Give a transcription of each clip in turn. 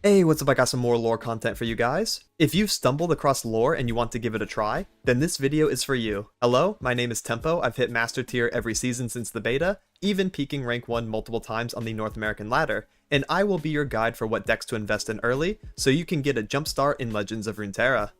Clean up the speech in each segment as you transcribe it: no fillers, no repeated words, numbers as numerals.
Hey, what's up? I got some more lore content for you guys. If you've stumbled across lore and you want to give it a try, then this video is for you. Hello, my name is Tempo. I've hit Master Tier every season since the beta, even peaking rank 1 multiple times on the North American ladder, and I will be your guide for what decks to invest in early, so you can get a jump start in Legends of Runeterra.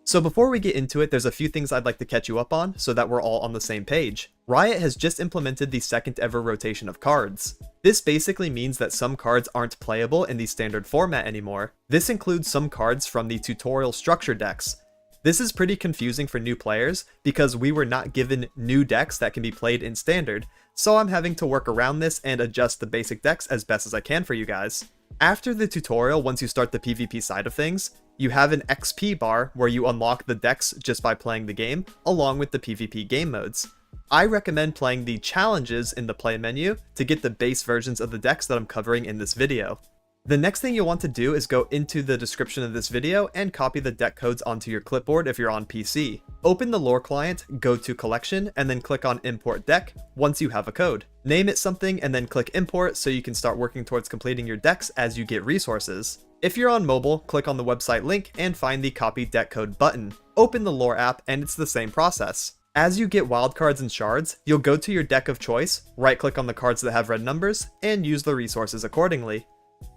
So before we get into it, there's a few things I'd like to catch you up on so that we're all on the same page. Riot has just implemented the second ever rotation of cards. This basically means that some cards aren't playable in the standard format anymore. This includes some cards from the tutorial structure decks. This is pretty confusing for new players because we were not given new decks that can be played in standard, so I'm having to work around this and adjust the basic decks as best as I can for you guys. After the tutorial, once you start the PvP side of things, you have an XP bar where you unlock the decks just by playing the game, along with the PvP game modes. I recommend playing the challenges in the play menu to get the base versions of the decks that I'm covering in this video. The next thing you'll want to do is go into the description of this video and copy the deck codes onto your clipboard if you're on PC. Open the lore client, go to collection, and then click on import deck once you have a code. Name it something and then click import so you can start working towards completing your decks as you get resources. If you're on mobile, click on the website link and find the copy deck code button. Open the lore app and it's the same process. As you get wildcards and shards, you'll go to your deck of choice, right click on the cards that have red numbers, and use the resources accordingly.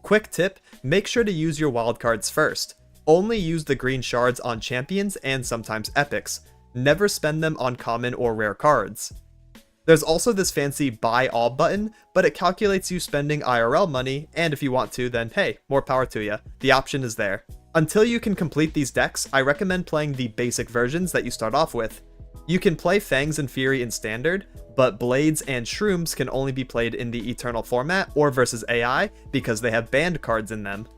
Quick tip, make sure to use your wildcards first. Only use the green shards on champions and sometimes epics. Never spend them on common or rare cards. There's also this fancy buy all button, but it calculates you spending IRL money, and if you want to, then hey, more power to you. The option is there. Until you can complete these decks, I recommend playing the basic versions that you start off with. You can play Fangs and Fury in standard, but Blades and Shrooms can only be played in the Eternal format or versus AI because they have banned cards in them.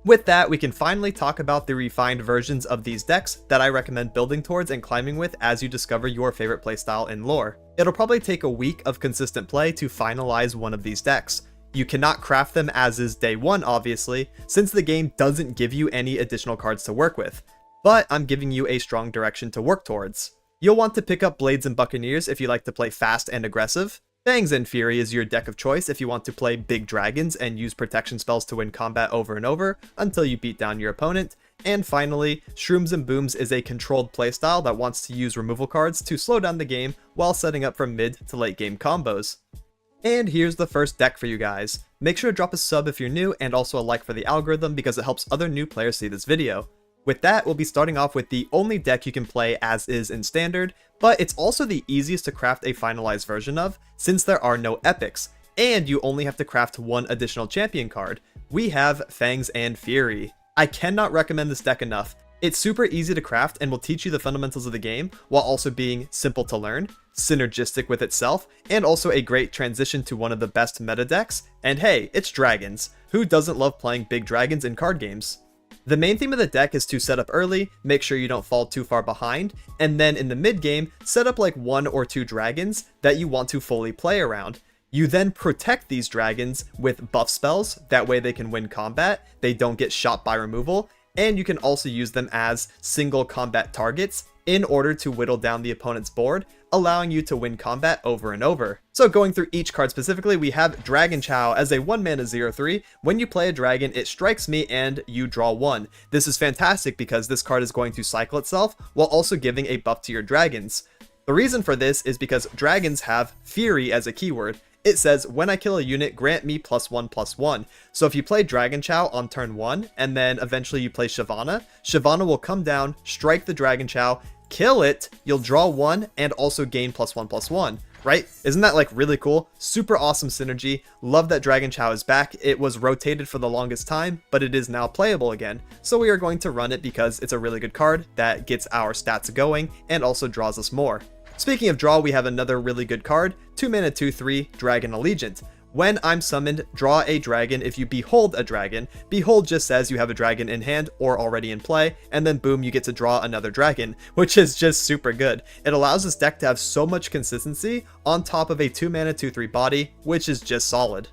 With that, we can finally talk about the refined versions of these decks that I recommend building towards and climbing with as you discover your favorite playstyle in lore. It'll probably take a week of consistent play to finalize one of these decks. You cannot craft them as is day one, obviously, since the game doesn't give you any additional cards to work with, but I'm giving you a strong direction to work towards. You'll want to pick up Blades and Buccaneers if you like to play fast and aggressive. Fangs and Fury is your deck of choice if you want to play big dragons and use protection spells to win combat over and over until you beat down your opponent. And finally, Shrooms and Booms is a controlled playstyle that wants to use removal cards to slow down the game while setting up for mid to late game combos. And here's the first deck for you guys. Make sure to drop a sub if you're new and also a like for the algorithm because it helps other new players see this video. With that, we'll be starting off with the only deck you can play as is in standard, but it's also the easiest to craft a finalized version of since there are no epics, and you only have to craft one additional champion card. We have Fangs and Fury. I cannot recommend this deck enough. It's super easy to craft and will teach you the fundamentals of the game while also being simple to learn, synergistic with itself, and also a great transition to one of the best meta decks. And hey, it's dragons. Who doesn't love playing big dragons in card games? The main theme of the deck is to set up early, make sure you don't fall too far behind, and then in the mid game, set up like 1 or 2 dragons that you want to fully play around. You then protect these dragons with buff spells, that way they can win combat, they don't get shot by removal, and you can also use them as single combat targets in order to whittle down the opponent's board, allowing you to win combat over and over. So going through each card specifically, we have Dragon Chow as a 1-mana 0/3. When you play a dragon, it strikes me and you draw 1. This is fantastic because this card is going to cycle itself while also giving a buff to your dragons. The reason for this is because dragons have Fury as a keyword. It says, when I kill a unit, grant me +1/+1. So if you play Dragon Chow on turn 1, and then eventually you play Shyvana, Shyvana will come down, strike the Dragon Chow, kill it, you'll draw 1, and also gain +1/+1, right? Isn't that like really cool? Super awesome synergy. Love that Dragon Chow is back. It was rotated for the longest time, but it is now playable again. So we are going to run it because it's a really good card that gets our stats going and also draws us more. Speaking of draw, we have another really good card, 2-mana 2/3 Dragon Allegiant. When I'm summoned, draw a dragon if you behold a dragon. Behold just says you have a dragon in hand or already in play, and then boom, you get to draw another dragon, which is just super good. It allows this deck to have so much consistency on top of a 2-mana 2/3 body, which is just solid.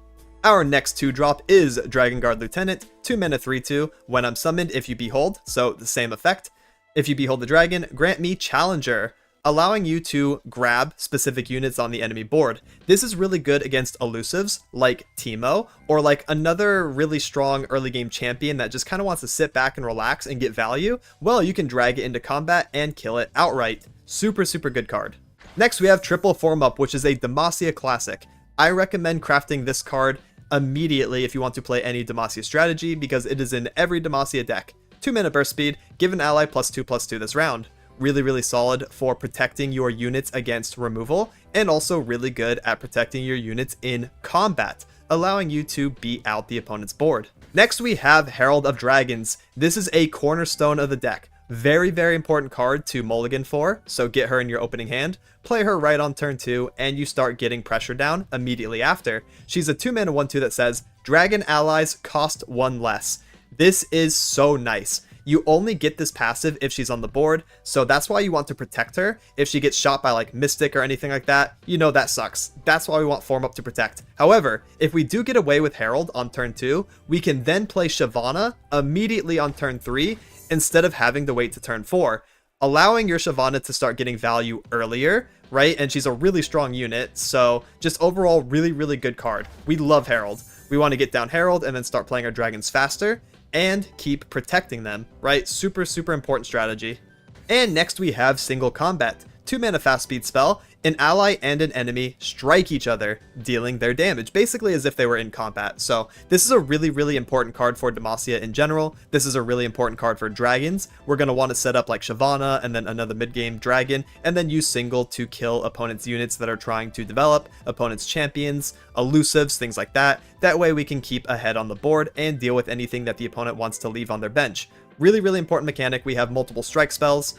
Our next 2-drop is Dragon Guard Lieutenant, 2-mana 3/2, when I'm summoned if you behold, so the same effect. If you behold the dragon, grant me Challenger. allowing you to grab specific units on the enemy board. This is really good against elusives like Teemo, or like another really strong early game champion that just kind of wants to sit back and relax and get value. Well, you can drag it into combat and kill it outright. Super, super good card. Next, we have Triple Form Up, which is a Demacia classic. I recommend crafting this card immediately if you want to play any Demacia strategy, because it is in every Demacia deck. 2-mana burst speed, give an ally +2/+2 this round. Really, really solid for protecting your units against removal, and also really good at protecting your units in combat, allowing you to beat out the opponent's board. Next, we have Herald of Dragons. This is a cornerstone of the deck. Very, very important card to mulligan for, so get her in your opening hand, play her right on turn 2, and you start getting pressure down immediately after. She's a 2-mana 1/2 that says, Dragon allies cost 1 less. This is so nice. You only get this passive if she's on the board, so that's why you want to protect her. If she gets shot by like Mystic or anything like that, you know that sucks. That's why we want Form Up to protect. However, if we do get away with Herald on turn 2, we can then play Shyvana immediately on turn 3, instead of having to wait to turn 4, allowing your Shyvana to start getting value earlier, right? And she's a really strong unit, so just overall really, really good card. We love Herald. We want to get down Herald and then start playing our dragons faster and keep protecting them, right? Super, super important strategy. And next we have Single Combat. 2-mana fast speed spell, an ally and an enemy strike each other, dealing their damage, basically as if they were in combat. So this is a really, really important card for Demacia in general. This is a really important card for dragons. We're going to want to set up like Shyvana and then another mid-game dragon, and then use single to kill opponents' units that are trying to develop, opponents' champions, elusives, things like that. That way we can keep ahead on the board and deal with anything that the opponent wants to leave on their bench. Really, really important mechanic. We have multiple strike spells.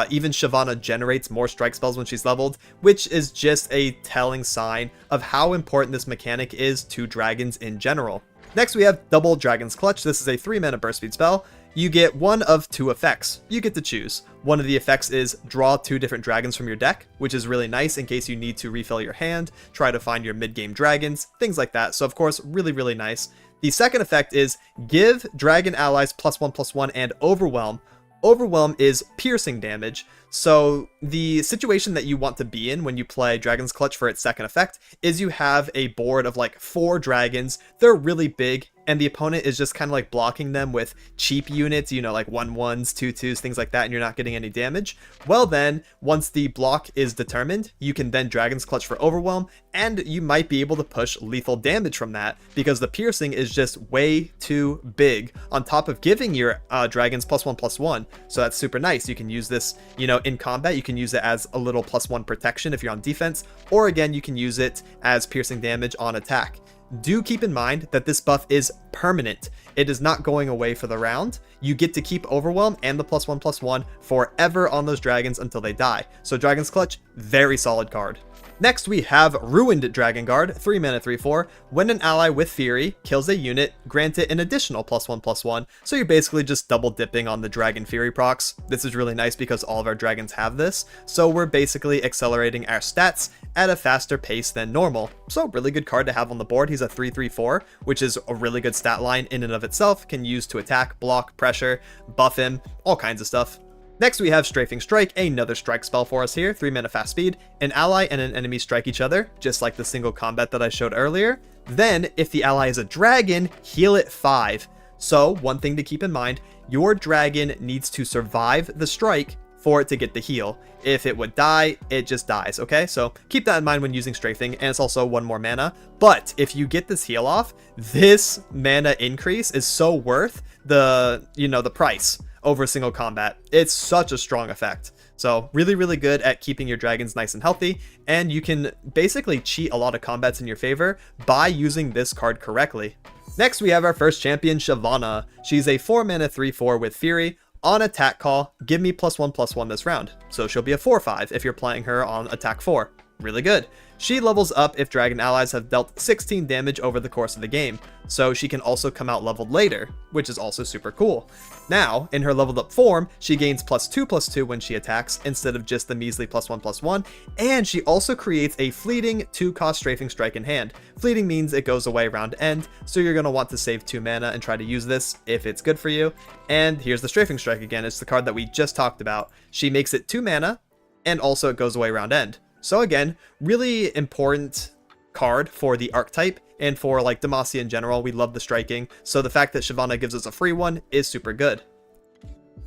Even Shyvana generates more strike spells when she's leveled, which is just a telling sign of how important this mechanic is to dragons in general. Next, we have Double Dragon's Clutch. This is a 3-mana burst speed spell. You get one of 2 effects. You get to choose. One of the effects is draw 2 different dragons from your deck, which is really nice in case you need to refill your hand, try to find your mid-game dragons, things like that. So of course, really, really nice. The second effect is give dragon allies +1/+1 and overwhelm. Overwhelm is piercing damage, so the situation that you want to be in when you play Dragon's Clutch for its second effect is you have a board of like 4 dragons. They're really big, and the opponent is just kind of like blocking them with cheap units, you know, like 1/1s, 2/2s, things like that, and you're not getting any damage. Well then, once the block is determined, you can then Dragon's Clutch for overwhelm, and you might be able to push lethal damage from that, because the piercing is just way too big, on top of giving your dragons +1/+1. So that's super nice. You can use this, you know, in combat. You can use it as a little +1 protection if you're on defense, or again, you can use it as piercing damage on attack. Do keep in mind that this buff is permanent. It is not going away for the round. You get to keep Overwhelm and the +1/+1 forever on those dragons until they die. So Dragon's Clutch, very solid card. Next, we have Ruined Dragon Guard, 3-mana 3/4. When an ally with Fury kills a unit, grant it an additional +1/+1. So you're basically just double dipping on the Dragon Fury procs. This is really nice because all of our dragons have this. So we're basically accelerating our stats at a faster pace than normal. So really good card to have on the board. He's a 3/3/4, which is a really good stat line in and of itself. Can use to attack, block, pressure, buff him, all kinds of stuff. Next, we have Strafing Strike, another strike spell for us here, 3-mana fast speed. An ally and an enemy strike each other, just like the single combat that I showed earlier. Then, if the ally is a dragon, heal it 5. So, one thing to keep in mind, your dragon needs to survive the strike for it to get the heal. If it would die, it just dies, okay? So keep that in mind when using Strafing, and it's also 1 more mana. But if you get this heal off, this mana increase is so worth the, you know, the price over single combat. It's such a strong effect. So really, really good at keeping your dragons nice and healthy, and you can basically cheat a lot of combats in your favor by using this card correctly. Next, we have our first champion, Shyvana. She's a 4-mana 3/4 with Fury. On attack call, give me +1/+1 this round. So she'll be a 4/5 if you're playing her on attack 4. Really good. She levels up if dragon allies have dealt 16 damage over the course of the game, so she can also come out leveled later, which is also super cool. Now, in her leveled up form, she gains +2/+2 when she attacks, instead of just the measly +1/+1, and she also creates a fleeting 2-cost Strafing Strike in hand. Fleeting means it goes away round end, so you're going to want to save 2 mana and try to use this if it's good for you. And here's the Strafing Strike again. It's the card that we just talked about. She makes it 2 mana, and also it goes away round end. So again, really important card for the archetype, and for like Demacia in general. We love the striking, so the fact that Shyvana gives us a free one is super good.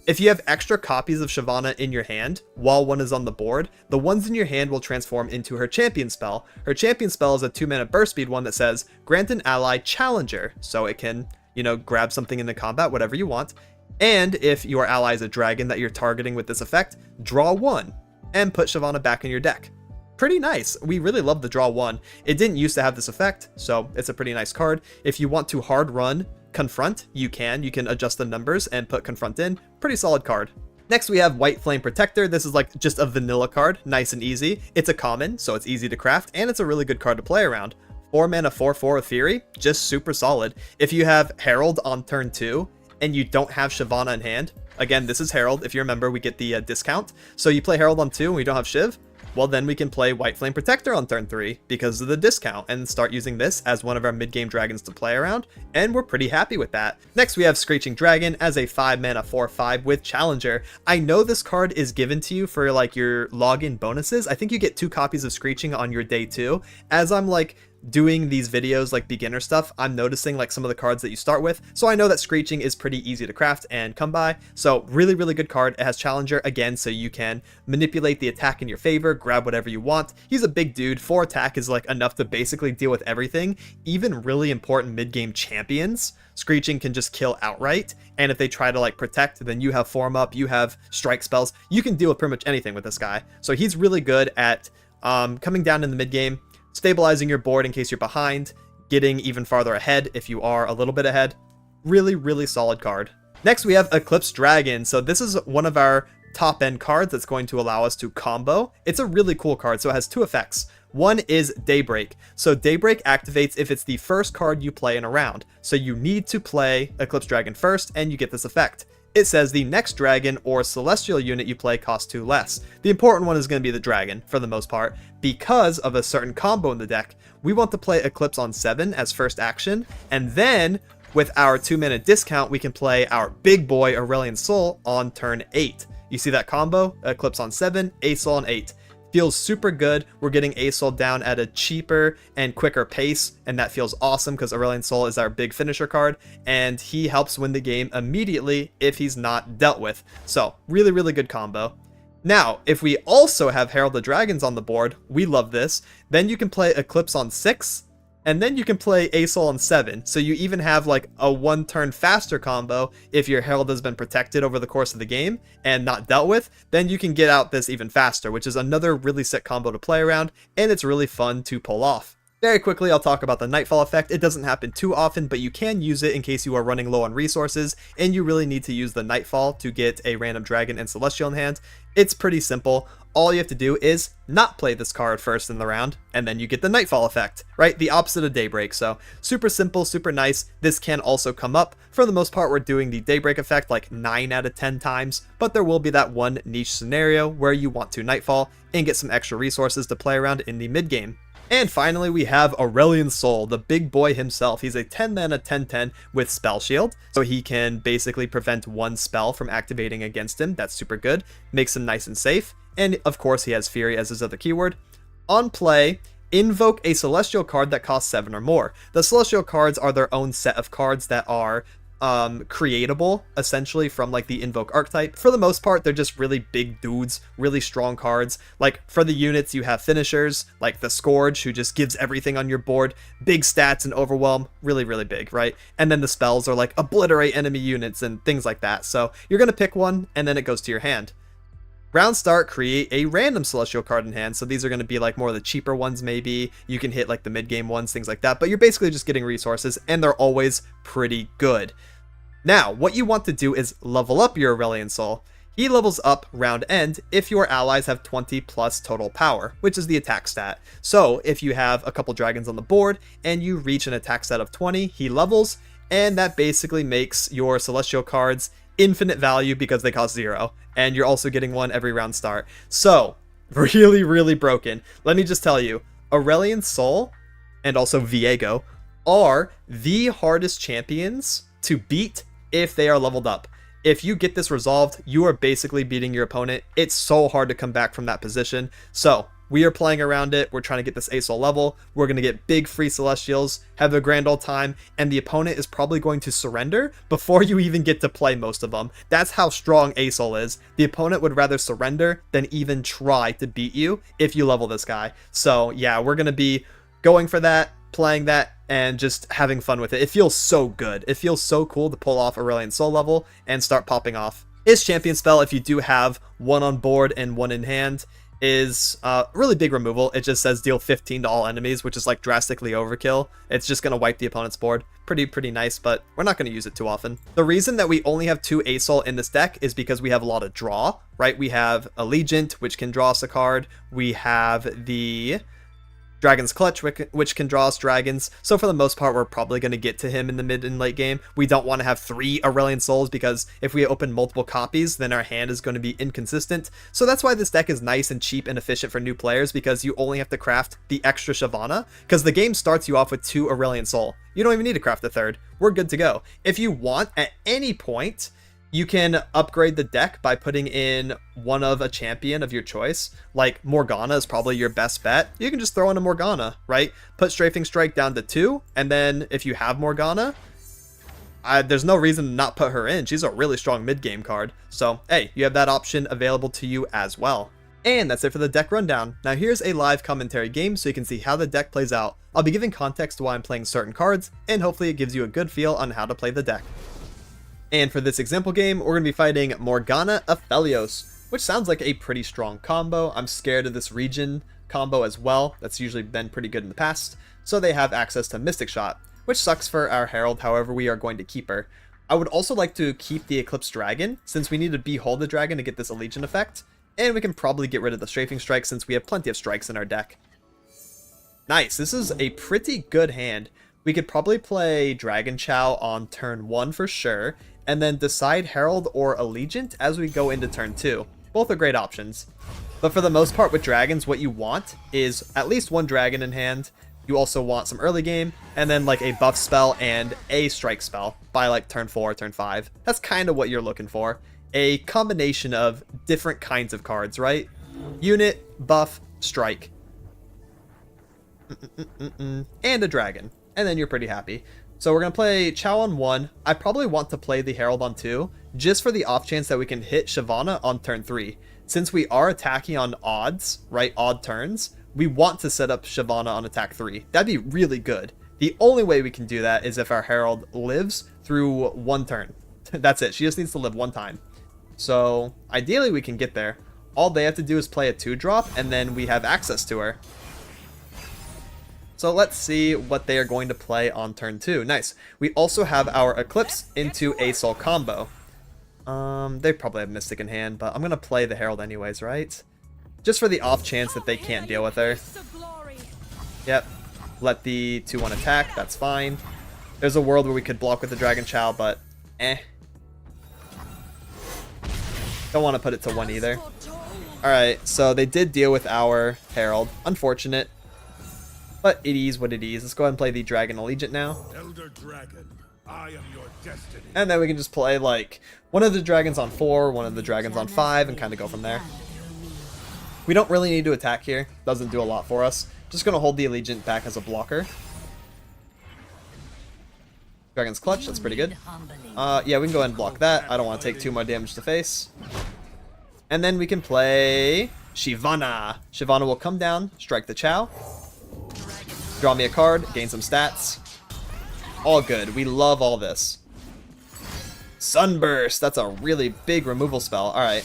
If you have extra copies of Shyvana in your hand while one is on the board, the ones in your hand will transform into her champion spell. Her champion spell is a 2-mana burst speed one that says, grant an ally Challenger, so it can, you know, grab something in the combat, whatever you want. And if your ally is a dragon that you're targeting with this effect, draw 1 and put Shyvana back in your deck. Pretty nice. We really love the draw 1. It didn't used to have this effect, so it's a pretty nice card. If you want to hard run Confront, you can adjust the numbers and put Confront in. Pretty solid card. Next we have White Flame Protector. This is like just a vanilla card, nice and easy. It's a common, so it's easy to craft, and it's a really good card to play around. 4 mana 4/4 with Fury, just super solid. If you have Herald on turn 2 and you don't have Shyvana in hand, again, this is Herald. If you remember, we get the discount. So you play Herald on 2 and we don't have Shiv, well then we can play White Flame Protector on turn 3 because of the discount and start using this as one of our mid-game dragons to play around, and we're pretty happy with that. Next we have Screeching Dragon as a 5 mana 4/5 with Challenger. I know this card is given to you for like your login bonuses. I think you get 2 copies of Screeching on your day 2. As I'm like doing these videos, like beginner stuff, I'm noticing like some of the cards that you start with, so I know that Screeching is pretty easy to craft and come by. So really good card. It has Challenger again, so you can manipulate the attack in your favor, grab whatever you want. He's a big dude. 4 attack is like enough to basically deal with everything, even really important mid-game champions. Screeching can just kill outright, and if they try to like protect, then you have form up, you have strike spells, you can deal with pretty much anything with this guy. So he's really good at coming down in the mid game, stabilizing your board in case you're behind, getting even farther ahead if you are a little bit ahead. Really solid card. Next we have Eclipse Dragon. So this is one of our top end cards that's going to allow us to combo. It's a really cool card, so it has 2 effects. One is Daybreak. So Daybreak activates if it's the first card you play in a round. So you need to play Eclipse Dragon first and you get this effect. It says the next dragon or celestial unit you play costs 2 less. The important one is going to be the dragon for the most part. Because of a certain combo in the deck, we want to play Eclipse on 7 as first action, and then with our 2-mana discount, we can play our big boy Aurelion Sol on turn 8. You see that combo? Eclipse on 7, A-Sol on 8. Feels super good. We're getting A-Sol down at a cheaper and quicker pace, and that feels awesome because Aurelion Sol is our big finisher card, and he helps win the game immediately if he's not dealt with. So really good combo. Now, if we also have Herald the Dragons on the board, we love this. Then you can play Eclipse on 6, and then you can play A-Sol on 7. So you even have like a 1-turn faster combo if your Herald has been protected over the course of the game and not dealt with. Then you can get out this even faster, which is another really sick combo to play around, and it's really fun to pull off. Very quickly, I'll talk about the Nightfall effect. It doesn't happen too often, but you can use it in case you are running low on resources and you really need to use the Nightfall to get a random dragon and celestial in hand. It's pretty simple. All you have to do is not play this card first in the round, and then you get the Nightfall effect, right? The opposite of Daybreak. So super simple, super nice. This can also come up. For the most part, we're doing the Daybreak effect like 9 out of 10 times, but there will be that one niche scenario where you want to Nightfall and get some extra resources to play around in the mid game. And finally, we have Aurelion Sol, the big boy himself. He's a 10 mana 10/10 with Spell Shield, so he can basically prevent one spell from activating against him. That's super good, makes him nice and safe. And of course, he has Fury as his other keyword. On play, invoke a Celestial card that costs 7 or more. The Celestial cards are their own set of cards that are creatable essentially from like the invoke archetype. For the most part, they're just really big dudes, really strong cards. Like for the units, you have finishers like the Scourge, who just gives everything on your board, big stats and overwhelm, really big, right? And then the spells are like obliterate enemy units and things like that. So you're gonna pick one and then it goes to your hand. Round start, create a random Celestial card in hand. So these are going to be like more of the cheaper ones maybe. You can hit like the mid-game ones, things like that. But you're basically just getting resources, and they're always pretty good. Now, what you want to do is level up your Aurelion Sol. He levels up round end if your allies have 20 plus total power, which is the attack stat. So if you have a couple dragons on the board and you reach an attack stat of 20, he levels, and that basically makes your Celestial cards infinite value because they cost 0, and you're also getting one every round start. So really broken. Let me just tell you, Aurelion Sol and also Viego are the hardest champions to beat if they are leveled up. If you get this resolved, you are basically beating your opponent. It's so hard to come back from that position. So we are playing around it. We're trying to get this ASOL level. We're going to get big free Celestials, have a grand old time, and the opponent is probably going to surrender before you even get to play most of them. That's how strong ASOL is. The opponent would rather surrender than even try to beat you if you level this guy. So yeah, we're going to be going for that, playing that, and just having fun with it. It feels so good. It feels so cool to pull off Aurelion Sol level and start popping off. His champion spell, if you do have one on board and one in hand, is really big removal. It just says deal 15 to all enemies, which is like drastically overkill. It's just going to wipe the opponent's board. Pretty nice, but we're not going to use it too often. The reason that we only have 2 ASOL in this deck is because we have a lot of draw, right? We have Allegiant, which can draw us a card. We have the Dragon's Clutch, which can draw us dragons. So for the most part, we're probably going to get to him in the mid and late game. We don't want to have 3 Aurelion Souls because if we open multiple copies, then our hand is going to be inconsistent. So that's why this deck is nice and cheap and efficient for new players, because you only have to craft the extra Shyvana, because the game starts you off with 2 Aurelion Soul. You don't even need to craft a third. We're good to go. If you want, at any point, you can upgrade the deck by putting in one of a champion of your choice. Like Morgana is probably your best bet. You can just throw in a Morgana, right? Put Strafing Strike down to 2, and then if you have Morgana, there's no reason to not put her in. She's a really strong mid-game card. So, hey, you have that option available to you as well. And that's it for the deck rundown. Now here's a live commentary game so you can see how the deck plays out. I'll be giving context to why I'm playing certain cards, and hopefully it gives you a good feel on how to play the deck. And for this example game, we're going to be fighting Morgana Aphelios, which sounds like a pretty strong combo. I'm scared of this region combo as well. That's usually been pretty good in the past. So they have access to Mystic Shot, which sucks for our Herald, however we are going to keep her. I would also like to keep the Eclipse Dragon, since we need to behold the dragon to get this Allegiant effect. And we can probably get rid of the Strafing Strike since we have plenty of strikes in our deck. Nice, this is a pretty good hand. We could probably play Dragon Chow on turn 1 for sure, and then decide Herald or Allegiant as we go into turn 2. Both are great options. But for the most part with dragons, what you want is at least 1 dragon in hand. You also want some early game, and then like a buff spell and a strike spell by like turn 4 or turn 5. That's kind of what you're looking for. A combination of different kinds of cards, right? Unit, buff, strike. And a dragon. And then you're pretty happy. So we're going to play Chow on 1. I probably want to play the Herald on 2, just for the off chance that we can hit Shyvana on turn 3. Since we are attacking on odds, right, odd turns, we want to set up Shyvana on attack 3. That'd be really good. The only way we can do that is if our Herald lives through 1 turn. That's it. She just needs to live 1 time. So ideally we can get there. All they have to do is play a 2-drop, and then we have access to her. So let's see what they are going to play on turn 2. Nice. We also have our Eclipse into ASOL combo. They probably have Mystic in hand, but I'm going to play the Herald anyways, right? Just for the off chance that they can't deal with her. Yep. Let the 2-1 attack. That's fine. There's a world where we could block with the Dragon Chow, but eh. Don't want to put it to 1 either. Alright, so they did deal with our Herald. Unfortunate. But it is what it is. Let's go ahead and play the Dragon Allegiant now. Elder Dragon, I am your destiny. And then we can just play like one of the dragons on 4, one of the dragons on 5, and kind of go from there. We don't really need to attack here. Doesn't do a lot for us. Just going to hold the Allegiant back as a blocker. Dragon's Clutch, that's pretty good. Yeah, we can go ahead and block that. I don't want to take too much damage to face. And then we can play Shyvana. Shyvana will come down, strike the Chow. Draw me a card, gain some stats. All good. We love all this. Sunburst. That's a really big removal spell. Alright.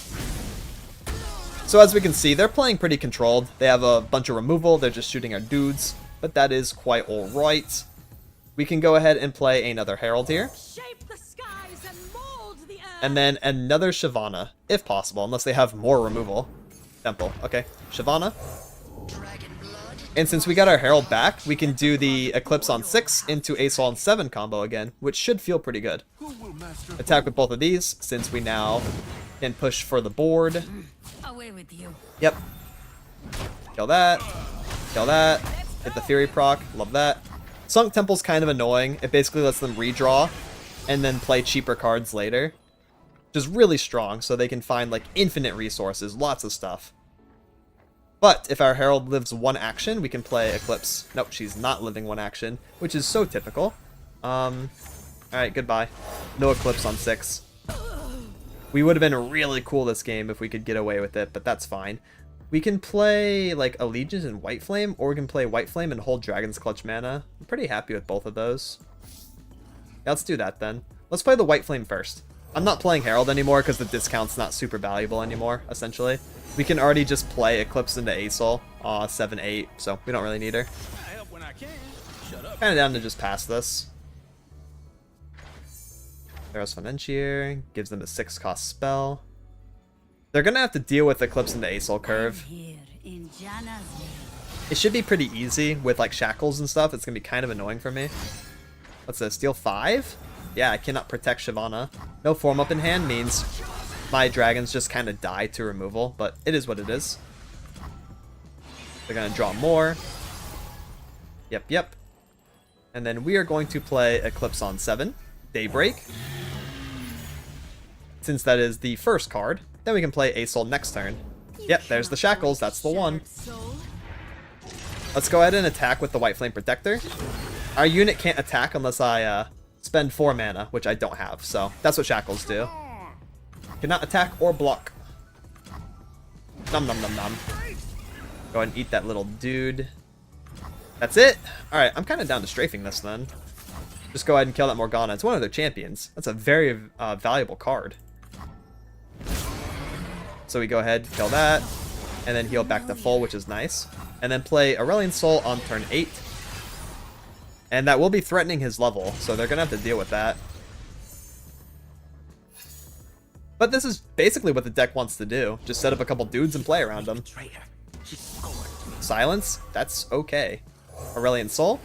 So as we can see, they're playing pretty controlled. They have a bunch of removal. They're just shooting our dudes. But that is quite alright. We can go ahead and play another Herald here. And then another Shyvana, if possible, unless they have more removal. Temple. Okay. Shyvana. And since we got our Herald back, we can do the Eclipse on 6 into ASOL on 7 combo again, which should feel pretty good. Attack with both of these, since we now can push for the board. Away with you. Yep. Kill that. Kill that. Hit the Fury proc. Love that. Sunk Temple's kind of annoying. It basically lets them redraw and then play cheaper cards later. which is really strong, so they can find like infinite resources, lots of stuff. But if our Herald lives one action, we can play Eclipse. Nope, she's not living one action, which is so typical. Alright, goodbye. No Eclipse on 6. We would have been really cool this game if we could get away with it, but that's fine. We can play like Allegiance and White Flame, or we can play White Flame and hold Dragon's Clutch mana. I'm pretty happy with both of those. Yeah, let's do that then. Let's play the White Flame first. I'm not playing Herald anymore because the discount's not super valuable anymore, essentially. We can already just play Eclipse into Asol, 7-8, so we don't really need her. Kind of down to just pass this. There's Financier, gives them a 6-cost spell. They're gonna have to deal with Eclipse into Asol curve. It should be pretty easy with like shackles and stuff. It's gonna be kind of annoying for me. What's this? Steal 5? Yeah, I cannot protect Shyvana. No form up in hand means my dragons just kind of die to removal, but it is what it is. They're gonna draw more. Yep. And then we are going to play Eclipse on 7, Daybreak. Since that is the first card, then we can play Asol next turn. Yep, there's the shackles, that's the one. Let's go ahead and attack with the White Flame Protector. Our unit can't attack unless I spend 4 mana, which I don't have, so that's what shackles do. Cannot attack or block. Nom nom nom nom. Go ahead and eat that little dude. That's it. Alright, I'm kind of down to strafing this then. Just go ahead and kill that Morgana. It's one of their champions. That's a very valuable card. So we go ahead, kill that, and then heal back to full, which is nice. And then play Aurelion Soul on turn 8. And that will be threatening his level, so they're going to have to deal with that. But this is basically what the deck wants to do. Just set up a couple dudes and play around them. Silence? That's okay. Aurelion Soul.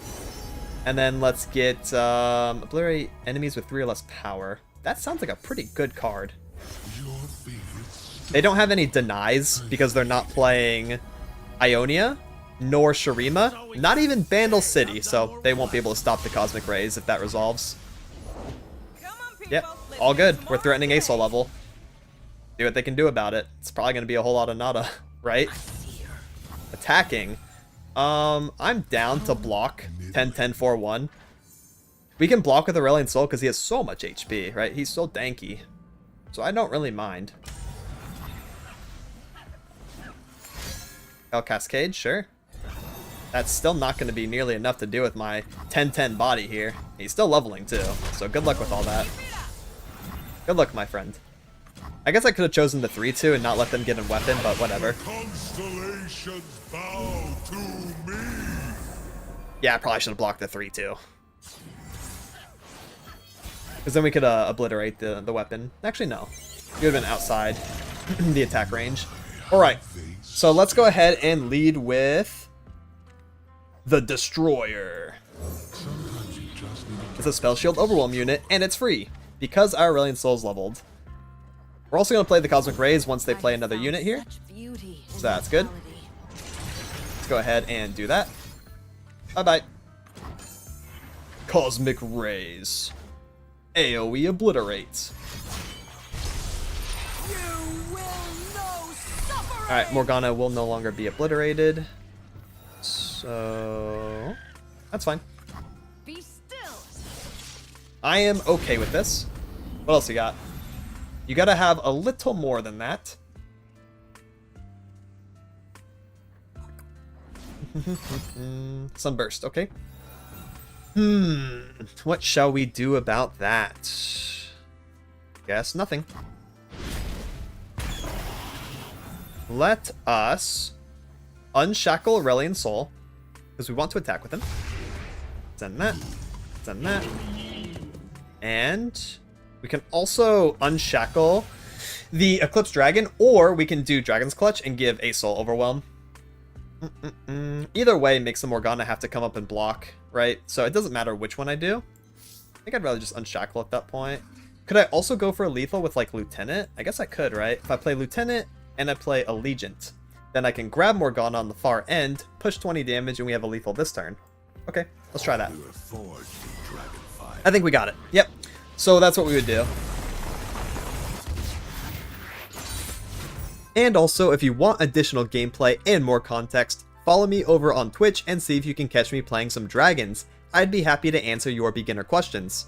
And then let's get obliterate enemies with 3 or less power. That sounds like a pretty good card. They don't have any denies because they're not playing Ionia, nor Shurima, not even Vandal City, so they won't be able to stop the Cosmic Rays if that resolves. Yep, all good. We're threatening Asol level. See what they can do about it. It's probably going to be a whole lot of nada, right? Attacking. I'm down to block 10-10-4-1. We can block with Aurelion Soul because he has so much HP, right? He's so danky. So I don't really mind. El Cascade, sure. That's still not going to be nearly enough to do with my 10-10 body here. He's still leveling too, so good luck with all that. Good luck, my friend. I guess I could have chosen the 3-2 and not let them get a weapon, but whatever. Constellations bow to me. Yeah, I probably should have blocked the 3-2. Because then we could obliterate the weapon. Actually, no. You would have been outside the attack range. Alright, so let's go ahead and lead with the Destroyer. It's a Spell Shield Overwhelm unit, and it's free, because our Aurelion Soul's leveled. We're also going to play the Cosmic Rays once they play another unit here. So that's good. Let's go ahead and do that. Bye-bye. Cosmic Rays. AoE Obliterate. Alright, Morgana will no longer be obliterated. So that's fine. Be still. I am okay with this. What else you got? You gotta have a little more than that. Sunburst, okay. What shall we do about that? Guess nothing. Let us unshackle Aurelion Soul, because we want to attack with him. Send that. Send that. And we can also unshackle the Eclipse Dragon, or we can do Dragon's Clutch and give Asol Overwhelm. Either way makes the Morgana have to come up and block, right? So it doesn't matter which one I do. I think I'd rather just unshackle at that point. Could I also go for a lethal with like Lieutenant? I guess I could, right? If I play Lieutenant and I play Allegiant, then I can grab Morgana on the far end, push 20 damage, and we have a lethal this turn. Okay, let's try that. I think we got it. Yep. So that's what we would do. And also, if you want additional gameplay and more context, follow me over on Twitch and see if you can catch me playing some dragons. I'd be happy to answer your beginner questions.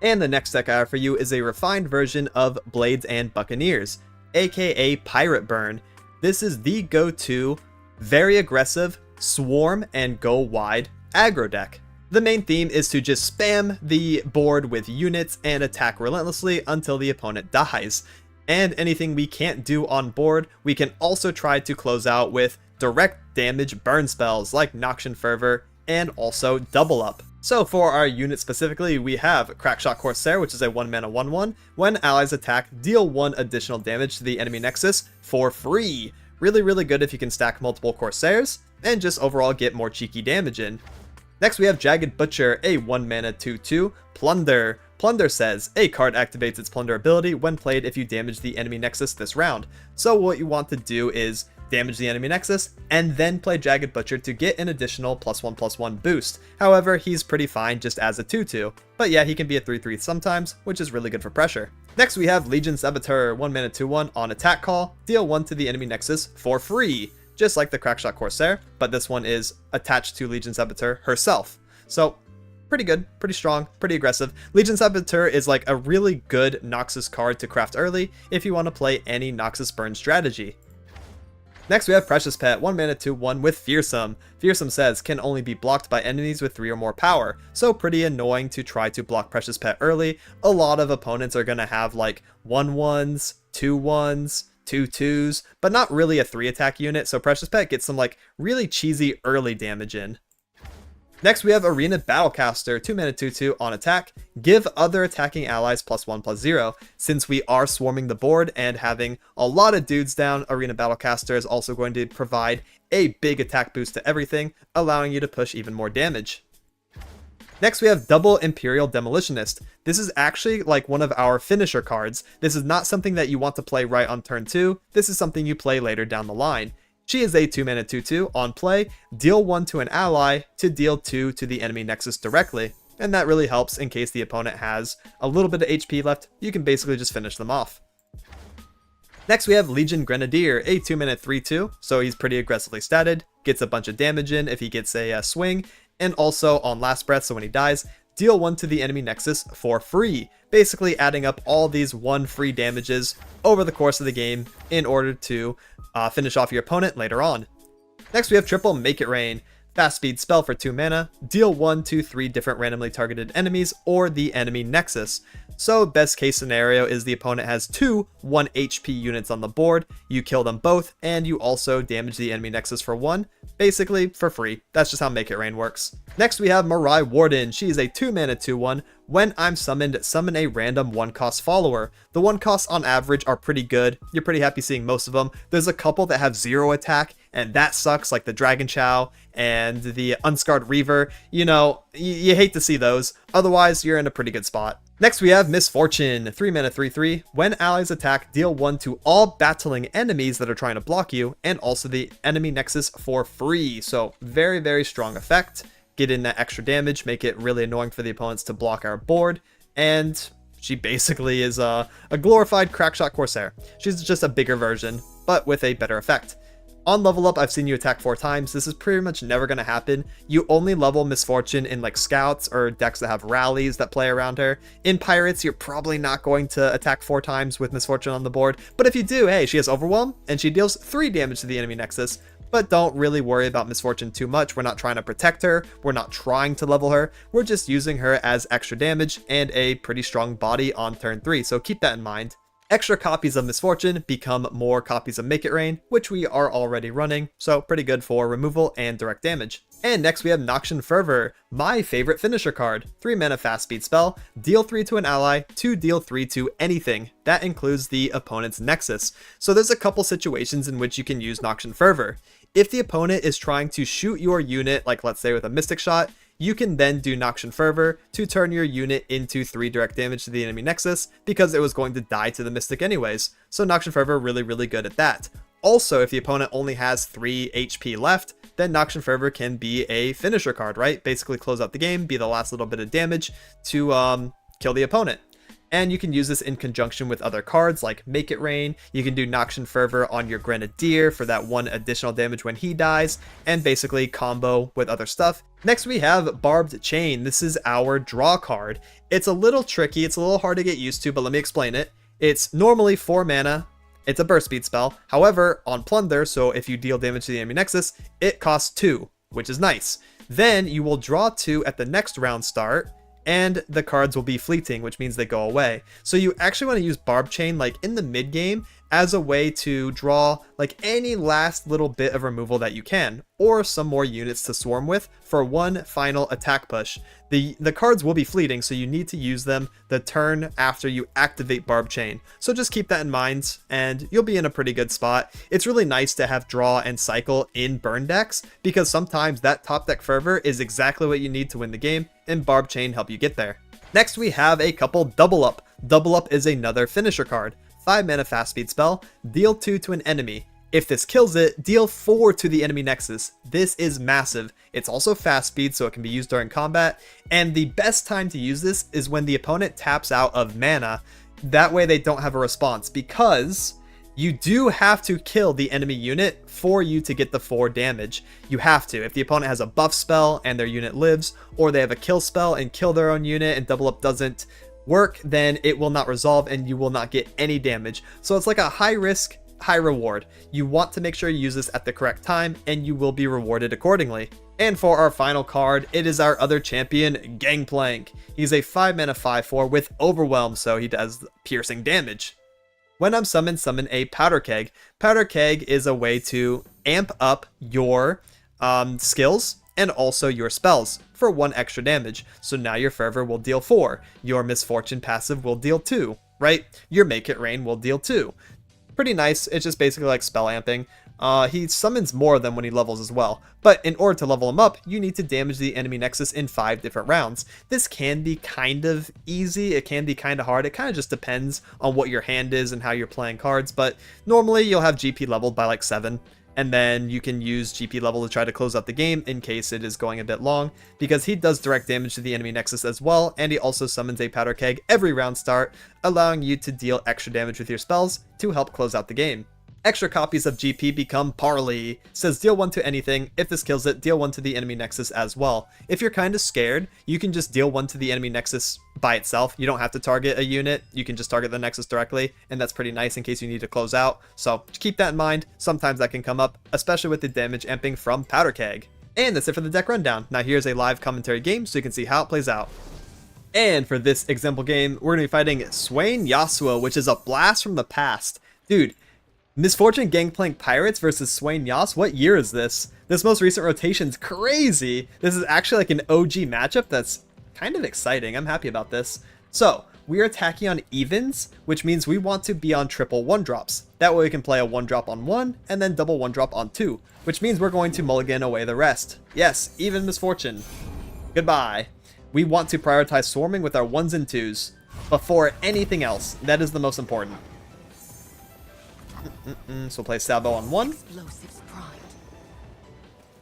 And the next deck I have for you is a refined version of Blades and Buccaneers, aka Pirate Burn. This is the go-to, very aggressive, swarm and go wide aggro deck. The main theme is to just spam the board with units and attack relentlessly until the opponent dies. And anything we can't do on board, we can also try to close out with direct damage burn spells like Noxian Fervor and also Double Up. So for our unit specifically, we have Crackshot Corsair, which is a 1-mana 1/1. When allies attack, deal 1 additional damage to the enemy nexus for free. Really, really good if you can stack multiple Corsairs and just overall get more cheeky damage in. Next we have Jagged Butcher, a 1-mana 2/2 Plunder. Plunder says, a card activates its Plunder ability when played if you damage the enemy nexus this round. So what you want to do is damage the enemy nexus, and then play Jagged Butcher to get an additional +1/+1 boost. However, he's pretty fine just as a 2/2. But yeah, he can be a 3/3 sometimes, which is really good for pressure. Next we have Legion Saboteur, 1-mana 2/1 on attack call, deal 1 to the enemy nexus for free. Just like the Crackshot Corsair, but this one is attached to Legion Saboteur herself. So, pretty good, pretty strong, pretty aggressive. Legion Saboteur is like a really good Noxus card to craft early if you want to play any Noxus burn strategy. Next we have Precious Pet, 1-mana 2/1 with Fearsome. Fearsome says, can only be blocked by enemies with 3 or more power, so pretty annoying to try to block Precious Pet early. A lot of opponents are going to have like 1/1s, 2/1s, 2/2s, but not really a 3-attack unit, so Precious Pet gets some like really cheesy early damage in. Next we have Arena Battlecaster, 2-mana 2/2 on attack, give other attacking allies +1/+0. Since we are swarming the board and having a lot of dudes down, Arena Battlecaster is also going to provide a big attack boost to everything, allowing you to push even more damage. Next we have Double Imperial Demolitionist. This is actually like one of our finisher cards. This is not something that you want to play right on turn 2, this is something you play later down the line. She is a 2-mana 2/2 on play, deal 1 to an ally to deal 2 to the enemy nexus directly, and that really helps in case the opponent has a little bit of HP left, you can basically just finish them off. Next we have Legion Grenadier, a 2-mana 3/2, so he's pretty aggressively statted, gets a bunch of damage in if he gets a swing, and also on last breath, so when he dies, deal 1 to the enemy nexus for free, basically adding up all these 1 free damages over the course of the game in order to finish off your opponent later on. Next we have Triple Make It Rain, fast speed spell for 2 mana, deal 1 to 3 different randomly targeted enemies or the enemy nexus. So best case scenario is the opponent has 2 1 HP units on the board, you kill them both, and you also damage the enemy nexus for 1, basically for free. That's just how Make It Rain works. Next we have Mirai Warden. She is a 2-mana 2/1. When I'm summoned, summon a random 1-cost follower. The 1-costs on average are pretty good. You're pretty happy seeing most of them. There's a couple that have 0 attack, and that sucks, like the Dragon Chow and the Unscarred Reaver. You know, you hate to see those. Otherwise, you're in a pretty good spot. Next we have Misfortune, 3-mana 3/3. When allies attack, deal 1 to all battling enemies that are trying to block you, and also the enemy nexus for free. So very, very strong effect. Get in that extra damage, make it really annoying for the opponents to block our board, and she basically is a glorified Crackshot Corsair. She's just a bigger version, but with a better effect. On level up, I've seen you attack 4 times. This is pretty much never going to happen. You only level Misfortune in like scouts or decks that have rallies that play around her. In Pirates, you're probably not going to attack 4 times with Misfortune on the board. But if you do, hey, she has Overwhelm and she deals 3 damage to the enemy nexus. But don't really worry about Misfortune too much. We're not trying to protect her. We're not trying to level her. We're just using her as extra damage and a pretty strong body on turn 3. So keep that in mind. Extra copies of Misfortune become more copies of Make It Rain, which we are already running, so pretty good for removal and direct damage. And next we have Noxian Fervor, my favorite finisher card. 3-mana fast speed spell, deal 3 to an ally, to deal 3 to anything. That includes the opponent's nexus. So there's a couple situations in which you can use Noxian Fervor. If the opponent is trying to shoot your unit, like let's say with a Mystic Shot, you can then do Noxian Fervor to turn your unit into 3 direct damage to the enemy nexus because it was going to die to the Mystic anyways. So Noxian Fervor really, really good at that. Also, if the opponent only has 3 HP left, then Noxian Fervor can be a finisher card, right? Basically close out the game, be the last little bit of damage to kill the opponent. And you can use this in conjunction with other cards like Make It Rain. You can do Noxian Fervor on your Grenadier for that 1 additional damage when he dies, and basically combo with other stuff. Next we have Barbed Chain. This is our draw card. It's a little tricky, it's a little hard to get used to, but let me explain it. It's normally 4 mana. It's a burst speed spell. However, on Plunder, so if you deal damage to the enemy nexus, it costs 2, which is nice. Then you will draw 2 at the next round start, and the cards will be fleeting, which means they go away. So you actually want to use Barb Chain like in the mid game as a way to draw like any last little bit of removal that you can, or some more units to swarm with for one final attack push. The cards will be fleeting, so you need to use them the turn after you activate Barb Chain. So just keep that in mind, and you'll be in a pretty good spot. It's really nice to have draw and cycle in burn decks, because sometimes that top deck fervor is exactly what you need to win the game, and Barb Chain help you get there. Next we have a couple Double Up. Double Up is another finisher card. 5 mana fast speed spell, deal 2 to an enemy. If this kills it, deal 4 to the enemy nexus. This is massive. It's also fast speed, so it can be used during combat, and the best time to use this is when the opponent taps out of mana. That way they don't have a response, because you do have to kill the enemy unit for you to get the 4 damage. You have to. If the opponent has a buff spell and their unit lives, or they have a kill spell and kill their own unit and Double Up doesn't work, then it will not resolve and you will not get any damage. So it's like a high risk, high reward. You want to make sure you use this at the correct time, and you will be rewarded accordingly. And for our final card, it is our other champion, Gangplank. He's a 5 mana 5/4 with Overwhelm, so he does piercing damage. When I'm summoned, summon a Powder Keg. Powder Keg is a way to amp up your skills and also your spells for 1 extra damage. So now your Fervor will deal 4, your Misfortune passive will deal 2, right? Your Make It Rain will deal 2. Pretty nice. It's just basically like spell amping. He summons more than when he levels as well, but in order to level him up, you need to damage the enemy nexus in 5 different rounds. This can be kind of easy, it can be kind of hard, it kind of just depends on what your hand is and how you're playing cards, but normally you'll have GP leveled by like 7, and then you can use GP level to try to close out the game in case it is going a bit long, because he does direct damage to the enemy nexus as well, and he also summons a Powder Keg every round start, allowing you to deal extra damage with your spells to help close out the game. Extra copies of GP become Parley. Says deal 1 to anything. If this kills it, deal 1 to the enemy nexus as well. If you're kind of scared, you can just deal 1 to the enemy nexus by itself. You don't have to target a unit. You can just target the nexus directly, and that's pretty nice in case you need to close out. So keep that in mind. Sometimes that can come up, especially with the damage amping from Powder Keg. And that's it for the deck rundown. Now here's a live commentary game so you can see how it plays out. And for this example game, we're going to be fighting Swain Yasuo, which is a blast from the past. Dude, Misfortune Gangplank Pirates versus Swain Yas? What year is this? This most recent rotation's crazy. This is actually like an OG matchup that's kind of exciting. I'm happy about this. So, we are attacking on evens, which means we want to be on triple 1-drops. That way we can play a 1-drop on 1 and then double 1-drop on 2, which means we're going to mulligan away the rest. Yes, even Misfortune. Goodbye. We want to prioritize swarming with our 1s and 2s before anything else. That is the most important. So we'll play Sabo on 1.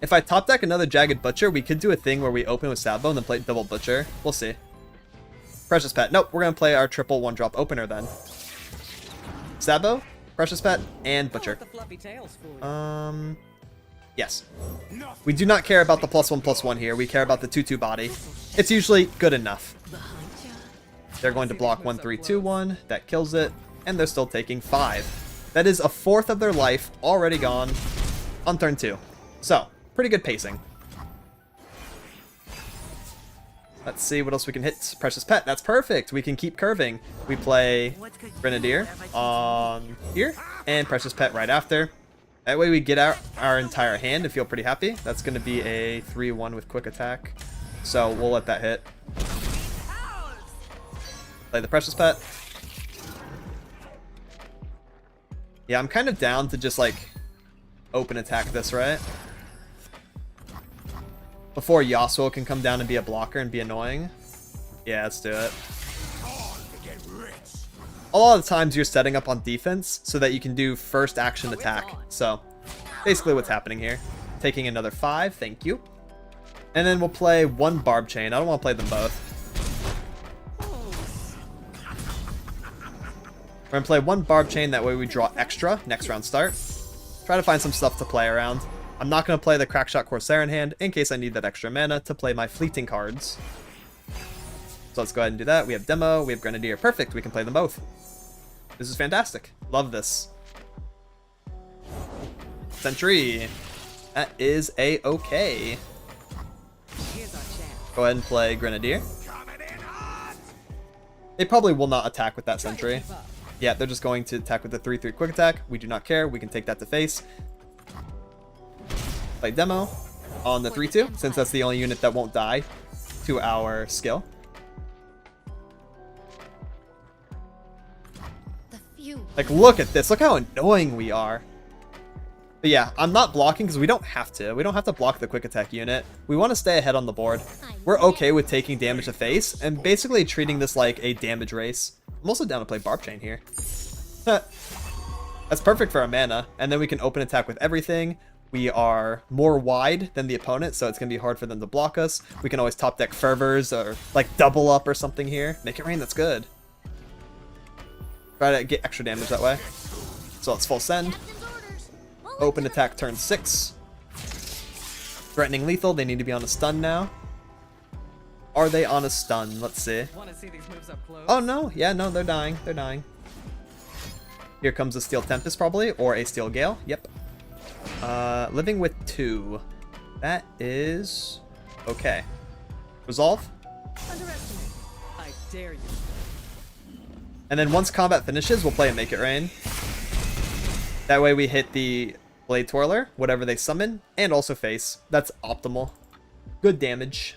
If I top deck another Jagged Butcher, we could do a thing where we open with Sabo and then play double Butcher. We'll see. Precious Pet. Nope, we're going to play our triple 1-drop opener then. Sabo, Precious Pet, and Butcher. Yes. We do not care about the +1/+1 here. We care about the 2/2 body. It's usually good enough. They're going to block 1/3/2/1. That kills it. And they're still taking 5. That is a 1/4 of their life already gone on turn 2. So, pretty good pacing. Let's see what else we can hit. Precious Pet, that's perfect. We can keep curving. We play Grenadier on here, and Precious Pet right after. That way we get our entire hand and feel pretty happy. That's going to be a 3/1 with quick attack. So, we'll let that hit. Play the Precious Pet. Yeah, I'm kind of down to just, like, open attack this, right? Before Yasuo can come down and be a blocker and be annoying. Yeah, let's do it. A lot of the times you're setting up on defense so that you can do first action attack. So, basically what's happening here. Taking another 5, thank you. And then we'll play 1 Barb Chain. I don't want to play them both. We're gonna play one Barb Chain, that way we draw extra next round start. Try to find some stuff to play around. I'm not gonna play the Crackshot Corsair in hand in case I need that extra mana to play my fleeting cards. So let's go ahead and do that. We have Demo, we have Grenadier. Perfect, we can play them both. This is fantastic. Love this. Sentry. That is a-okay. Go ahead and play Grenadier. They probably will not attack with that Sentry. Yeah, they're just going to attack with the 3/3 quick attack. We do not care. We can take that to face. Play Demo on the 3/2, since that's the only unit that won't die to our skill. Like, look at this. Look how annoying we are. But yeah, I'm not blocking because we don't have to. We don't have to block the quick attack unit. We want to stay ahead on the board. We're okay with taking damage to face and basically treating this like a damage race. I'm also down to play Barb Chain here. That's perfect for our mana. And then we can open attack with everything. We are more wide than the opponent, so it's going to be hard for them to block us. We can always top deck Fervors or like double up or something here. Make it rain, that's good. Try to get extra damage that way. So let's full send. Open attack turn 6. Threatening lethal, they need to be on a stun now. Are they on a stun? Let's see. Oh no, yeah, no, they're dying. They're dying. Here comes a Steel Tempest probably, or a Steel Gale. Yep. Living with 2. That is okay. Resolve. I dare you. And then once combat finishes, we'll play a Make It Rain. That way we hit the Blade Twirler, whatever they summon, and also face. That's optimal. Good damage.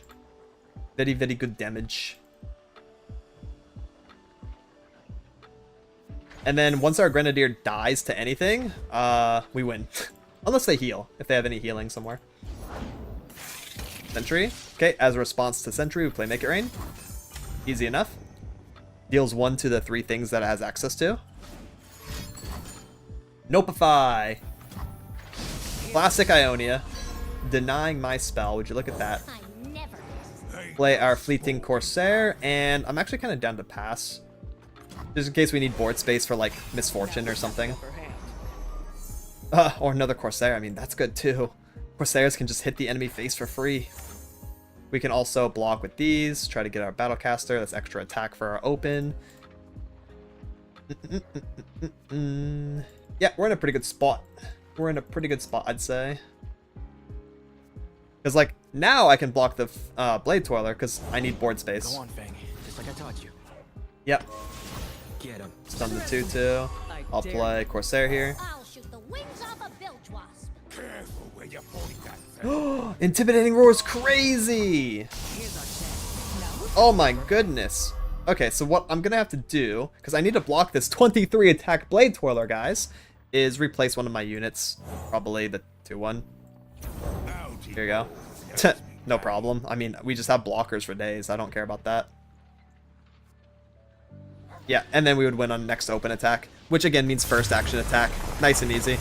Very, very good damage. And then once our Grenadier dies to anything, we win. Unless they heal, if they have any healing somewhere. Sentry. Okay, as a response to Sentry, we play Make It Rain. Easy enough. Deals 1 to the 3 things that it has access to. Nopeify. Classic Ionia. Denying my spell. Would you look at that? Play our Fleeting Corsair, and I'm actually kind of down to pass. Just in case we need board space for like Misfortune or something. Or another Corsair. I mean, that's good too. Corsairs can just hit the enemy face for free. We can also block with these, try to get our Battlecaster. That's extra attack for our open. Yeah, we're in a pretty good spot. We're in a pretty good spot, I'd say. Because, like, now I can block the Blade Twirler because I need board space. Go on, Fang. Just like I taught you. Yep. Get him. Stun the 2/2. I'll play Corsair here. I'll shoot the wings off a bilge wasp. Careful where you point that thing. Intimidating Roar is crazy! Oh my goodness. Okay, so what I'm gonna have to do, because I need to block this 23 attack Blade Twirler, guys, is replace one of my units. Probably the 2/1. Here you go. No problem. I mean, we just have blockers for days. I don't care about that. Yeah, and then we would win on next open attack, which again means first action attack. Nice and easy.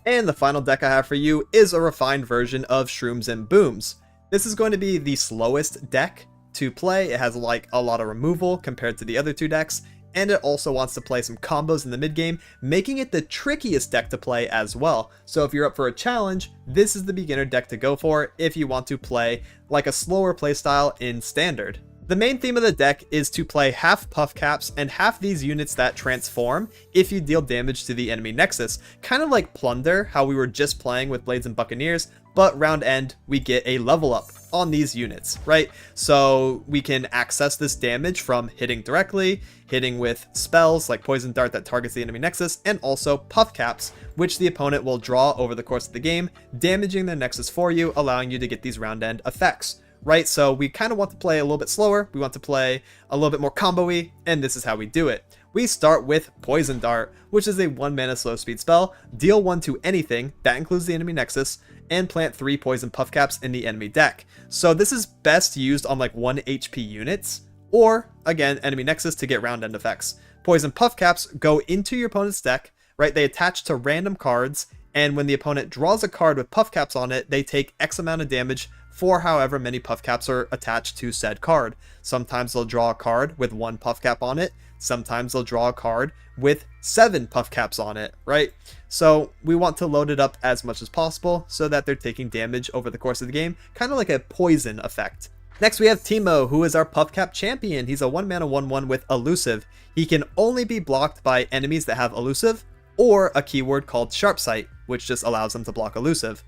And the final deck I have for you is a refined version of Shrooms and Booms. This is going to be the slowest deck to play. It has like a lot of removal compared to the other 2 decks, and it also wants to play some combos in the mid game, making it the trickiest deck to play as well. So if you're up for a challenge, this is the beginner deck to go for if you want to play like a slower playstyle in Standard. The main theme of the deck is to play half Puff Caps and half these units that transform if you deal damage to the enemy Nexus. Kind of like Plunder, how we were just playing with Blades and Buccaneers, but round end, we get a level up on these units, right? So we can access this damage from hitting directly, hitting with spells like Poison Dart that targets the enemy Nexus, and also Puff Caps, which the opponent will draw over the course of the game, damaging the Nexus for you, allowing you to get these round end effects. Right, so we kind of want to play a little bit slower, we want to play a little bit more combo-y, and this is how we do it. We start with Poison Dart, which is a 1 mana slow speed spell, deal 1 to anything, that includes the enemy Nexus, and plant 3 Poison Puff Caps in the enemy deck. So this is best used on like 1 HP units, or, again, enemy Nexus to get round end effects. Poison Puff Caps go into your opponent's deck, right, they attach to random cards, and when the opponent draws a card with Puff Caps on it, they take X amount of damage for however many puff caps are attached to said card. Sometimes they'll draw a card with 1 puff cap on it. Sometimes they'll draw a card with 7 puff caps on it, right? So we want to load it up as much as possible so that they're taking damage over the course of the game, kind of like a poison effect. Next we have Teemo, who is our puff cap champion. He's a 1-mana 1/1 with elusive. He can only be blocked by enemies that have elusive or a keyword called sharp sight, which just allows them to block elusive.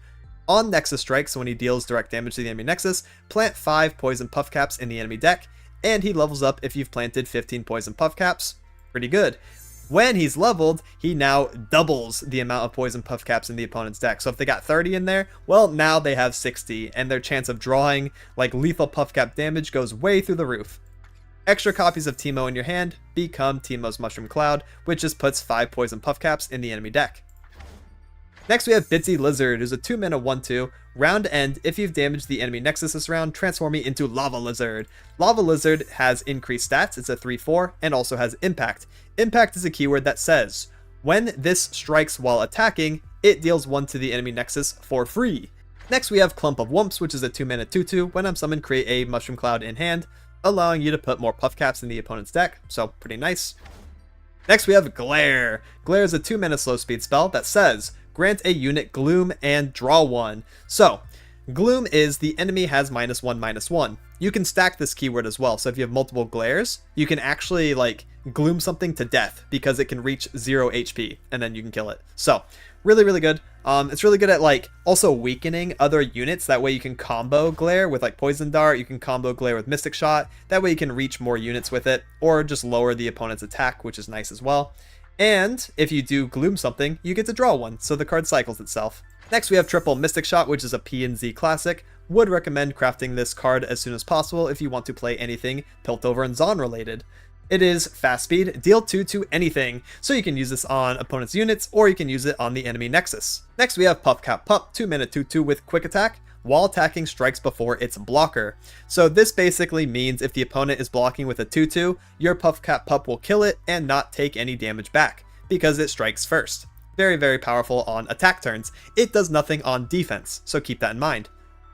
On Nexus strikes, when he deals direct damage to the enemy Nexus, plant 5 poison puff caps in the enemy deck, and he levels up if you've planted 15 poison puff caps. Pretty good. When he's leveled, he now doubles the amount of poison puff caps in the opponent's deck. So if they got 30 in there, well, now they have 60, and their chance of drawing like lethal puff cap damage goes way through the roof. Extra copies of Teemo in your hand become Teemo's Mushroom Cloud, which just puts 5 poison puff caps in the enemy deck. Next we have Bitsy Lizard, who's a 2-mana 1/2. Round end, if you've damaged the enemy Nexus this round, transform me into Lava Lizard. Lava Lizard has increased stats, it's a 3/4, and also has Impact. Impact is a keyword that says, when this strikes while attacking, it deals 1 to the enemy Nexus for free. Next we have Clump of Wumps, which is a 2-mana 2/2. When I'm summoned, create a Mushroom Cloud in hand, allowing you to put more puff caps in the opponent's deck, so pretty nice. Next we have Glare. Glare is a 2-mana slow speed spell that says, grant a unit Gloom and draw 1. So, Gloom is the enemy has -1/-1. You can stack this keyword as well, so if you have multiple Glares, you can actually like Gloom something to death because it can reach 0 HP, and then you can kill it. So, really, really good. It's really good at like also weakening other units. That way you can combo Glare with like Poison Dart, you can combo Glare with Mystic Shot. That way you can reach more units with it, or just lower the opponent's attack, which is nice as well. And if you do Gloom something, you get to draw 1, so the card cycles itself. Next we have Triple Mystic Shot, which is a P and Z classic. Would recommend crafting this card as soon as possible if you want to play anything Piltover and Zon related. It is fast speed, deal 2 to anything, so you can use this on opponent's units, or you can use it on the enemy Nexus. Next we have Puff Cap Pup, 2-mana 2/2 with quick attack. While attacking, strikes before its blocker. So this basically means if the opponent is blocking with a 2/2, your Puff Cap Pup will kill it and not take any damage back, because it strikes first. Very, very powerful on attack turns. It does nothing on defense, so keep that in mind.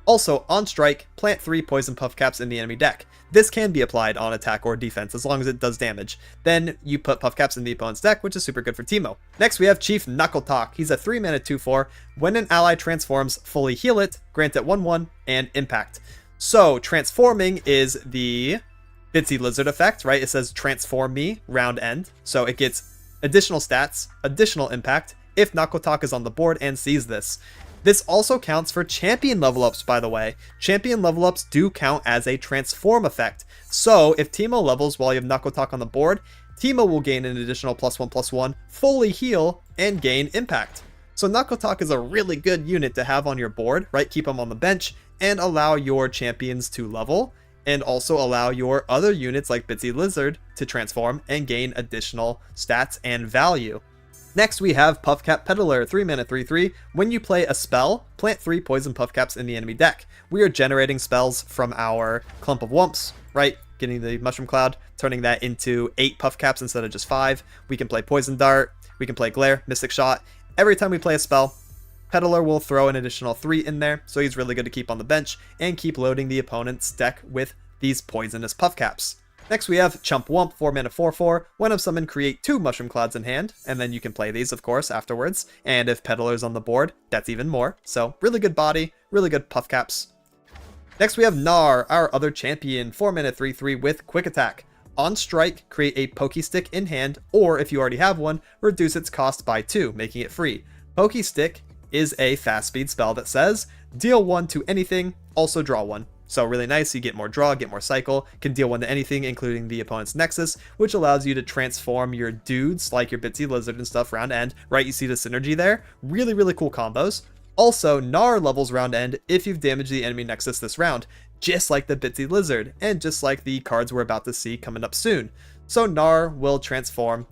Also, on strike, plant 3 poison puff caps in the enemy deck. This can be applied on attack or defense as long as it does damage. Then you put puff caps in the opponent's deck, which is super good for Teemo. Next we have Chief Knuckle Talk. He's a 3-mana 2/4. When an ally transforms, fully heal it, grant it 1/1, and impact. So transforming is the Bitsy Lizard effect, right? It says transform me, round end. So it gets additional stats, additional impact, if Knuckle Talk is on the board and sees this. This also counts for champion level ups, by the way. Champion level ups do count as a transform effect. So if Teemo levels while you have Knuckle Talk on the board, Teemo will gain an additional +1/+1, fully heal, and gain impact. So Knuckle Talk is a really good unit to have on your board, right? Keep them on the bench and allow your champions to level, and also allow your other units like Bitsy Lizard to transform and gain additional stats and value. Next we have Puff Cap Peddler, 3-mana 3/3. When you play a spell, plant 3 poison puff caps in the enemy deck. We are generating spells from our Clump of Wumps, right? Getting the Mushroom Cloud, turning that into 8 puff caps instead of just 5. We can play Poison Dart, we can play Glare, Mystic Shot. Every time we play a spell, Peddler will throw an additional 3 in there, so he's really good to keep on the bench and keep loading the opponent's deck with these poisonous puff caps. Next we have Chump Wump, 4-mana 4/4. When I'm summoned, create 2 Mushroom Clouds in hand, and then you can play these, of course, afterwards. And if Peddler's on the board, that's even more. So really good body, really good puff caps. Next we have Gnar, our other champion, 4-mana 3/3 with quick attack. On strike, create a Pokey Stick in hand, or if you already have one, reduce its cost by 2, making it free. Pokey Stick is a fast speed spell that says, deal 1 to anything, also draw 1. So really nice, you get more draw, get more cycle, can deal 1 to anything, including the opponent's Nexus, which allows you to transform your dudes, like your Bitsy Lizard and stuff, round end, right? You see the synergy there? Really, really cool combos. Also, Gnar levels round end if you've damaged the enemy Nexus this round, just like the Bitsy Lizard, and just like the cards we're about to see coming up soon. So Gnar will transform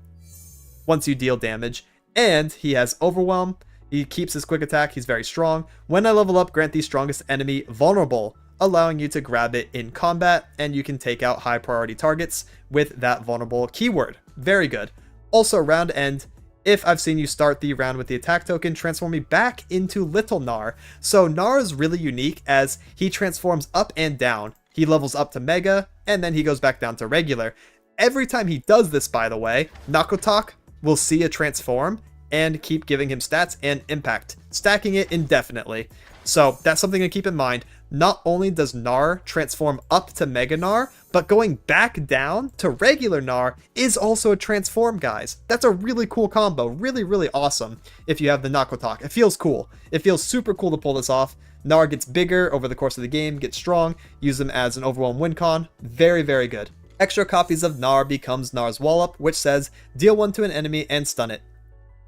once you deal damage, and he has Overwhelm, he keeps his quick attack, he's very strong. When I level up, grant the strongest enemy vulnerable, allowing you to grab it in combat, and you can take out high priority targets with that vulnerable keyword. Very good. Also, round end, If I've seen you start the round with the attack token, transform me back into Little Gnar. So Gnar is really unique as he transforms up and down. He levels up to Mega, and then he goes back down to regular. Every time he does this, by the way, Nakotak will see a transform and keep giving him stats and impact, stacking it indefinitely. So that's something to keep in mind. Not only does Gnar transform up to Mega Gnar, but going back down to regular Gnar is also a transform, guys. That's a really cool combo. Really, really awesome if you have the Nakotak. It feels cool. It feels super cool to pull this off. Gnar gets bigger over the course of the game, gets strong, use them as an overwhelm win con. Very, very good. Extra copies of Gnar becomes Gnar's Wallop, which says deal 1 to an enemy and stun it.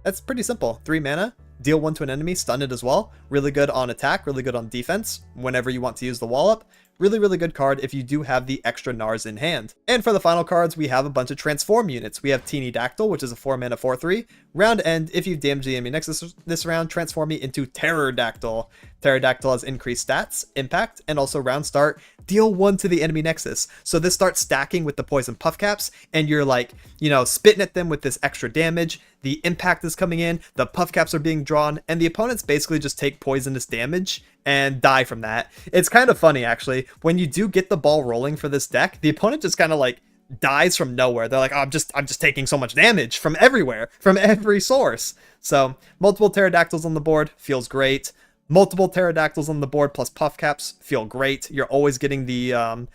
That's pretty simple. 3 mana, deal 1 to an enemy, stun it as well. Really good on attack, really good on defense whenever you want to use the Wallop. Really, really good card if you do have the extra Gnars in hand. And for the final cards, we have a bunch of transform units. We have Teeny Dactyl, which is a 4 mana 4/3. Round end, if you've damaged the enemy next this round, transform me into Pterodactyl. Pterodactyl has increased stats, impact, and also round start, deal 1 to the enemy nexus. So this starts stacking with the poison puff caps, and you're like, you know, spitting at them with this extra damage. The impact is coming in, the puff caps are being drawn, and the opponents basically just take poisonous damage and die from that. It's kind of funny, actually. When you do get the ball rolling for this deck, the opponent just kind of like dies from nowhere. They're like, oh, I'm just taking so much damage from everywhere, from every source. So multiple pterodactyls on the board feels great. Multiple pterodactyls on the board plus puff caps feel great. You're always getting the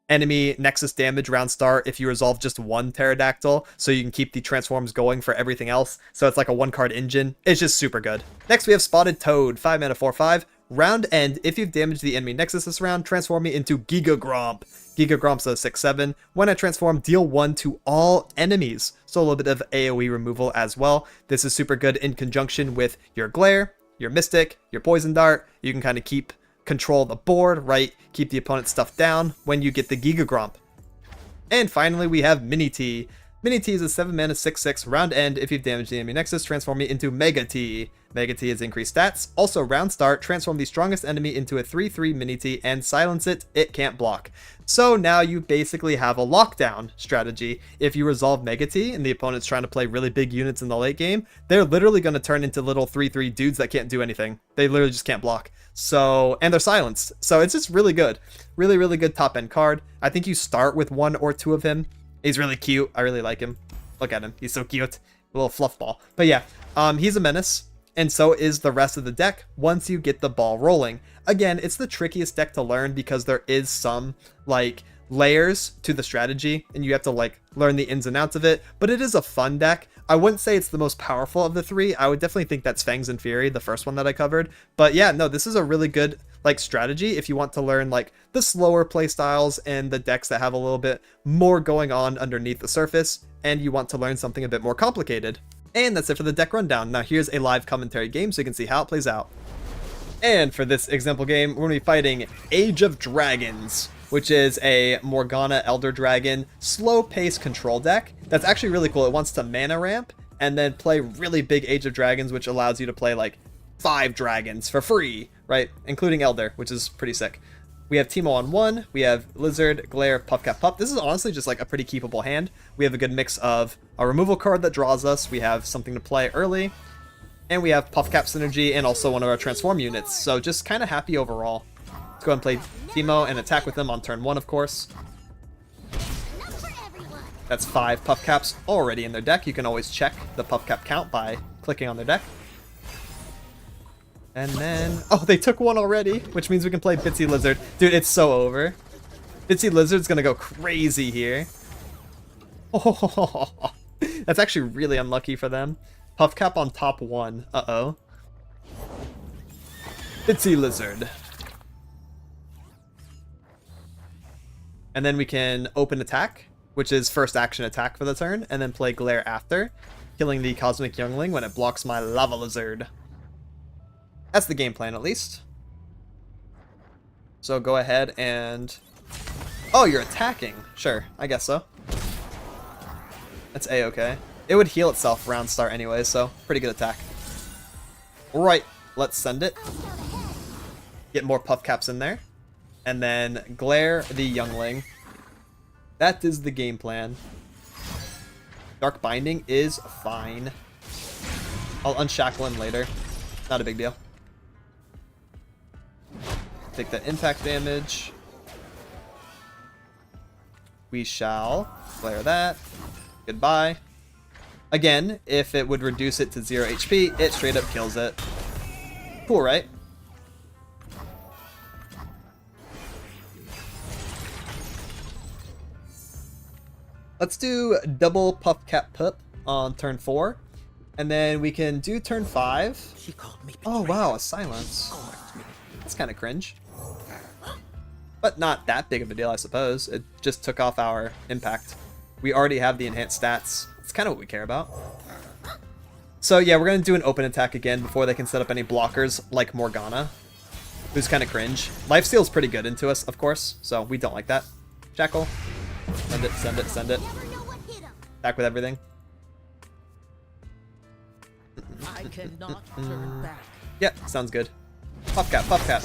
enemy nexus damage round start if you resolve just 1 pterodactyl, so you can keep the transforms going for everything else. So it's like a 1-card engine. It's just super good. Next we have Spotted Toad, 5 mana 4/5. Round end, if you've damaged the enemy nexus this round, transform me into Giga Gromp. Giga Gromp's a 6/7. When I transform, deal 1 to all enemies. So a little bit of AoE removal as well. This is super good in conjunction with your Glare, your Mystic, your Poison Dart. You can kind of keep control of the board, right? Keep the opponent's stuff down when you get the Giga Gromp. And finally, we have Mini T. Mini T is a 7 mana 6/6. Round end, if you've damaged the enemy nexus, transform me into Mega T. Mega T has increased stats. Also, round start, transform the strongest enemy into a 3/3 Mini T and silence it. It can't block. So now you basically have a lockdown strategy. If you resolve Mega T and the opponent's trying to play really big units in the late game, they're literally going to turn into little 3/3 dudes that can't do anything. They literally just can't block. So, and they're silenced. So it's just really good. Really, really good top end card. I think you start with 1 or 2 of him. He's really cute. I really like him. Look at him. He's so cute. A little fluff ball. But yeah, he's a menace. And so is the rest of the deck once you get the ball rolling. Again, it's the trickiest deck to learn because there is some like layers to the strategy and you have to like learn the ins and outs of it, but it is a fun deck. I wouldn't say it's the most powerful of the 3. I would definitely think that's Fangs and Fury, the first one that I covered. But yeah, no, this is a really good like strategy if you want to learn like the slower play styles and the decks that have a little bit more going on underneath the surface, and you want to learn something a bit more complicated. And that's it for the deck rundown. Now here's a live commentary game so you can see how it plays out. And for this example game, we're going to be fighting Age of Dragons, which is a Morgana Elder Dragon slow-paced control deck. That's actually really cool. It wants to mana ramp and then play really big Age of Dragons, which allows you to play like 5 dragons for free, right? Including Elder, which is pretty sick. We have Teemo on 1, we have Lizard, Glare, Puffcat, Pup. This is honestly just like a pretty keepable hand. We have a good mix of a removal card that draws us, we have something to play early, and we have Puffcap synergy and also one of our transform units. So just kind of happy overall. Let's go ahead and play Teemo and attack with them on turn 1, of course. That's 5 Puffcaps already in their deck. You can always check the Puffcap count by clicking on their deck. And then, oh, they took 1 already, which means we can play Bitsy Lizard. Dude, it's so over. Bitsy Lizard's gonna go crazy here. Oh, that's actually really unlucky for them. Puffcap on top 1. Uh-oh. Bitsy Lizard. And then we can open attack, which is first action attack for the turn, and then play Glare after, killing the Cosmic Youngling when it blocks my Lava Lizard. That's the game plan, at least. So go ahead and... Oh, you're attacking. Sure, I guess so. That's A-okay. It would heal itself round start anyway, so pretty good attack. Right, let's send it. Get more Puffcaps in there. And then Glare the Youngling. That is the game plan. Dark Binding is fine. I'll unshackle him later. Not a big deal. Take that impact damage. We shall flare that. Goodbye. Again, if it would reduce it to 0 HP, it straight up kills it. Cool, right? Let's do double Puff Cap Pup on turn 4. And then we can do turn 5. She called me Oh betrayed. wow, a silence. Scorned me. That's kind of cringe. But not that big of a deal, I suppose. It just took off our impact. We already have the enhanced stats. It's kind of what we care about. So yeah, we're going to do an open attack again before they can set up any blockers like Morgana, who's kind of cringe. Lifesteal's pretty good into us, of course, so we don't like that. Shackle. Send it, send it, send it. Never know what hit 'em. Back with everything. I cannot turn back. Yep, sounds good. Puff cap, puff cap.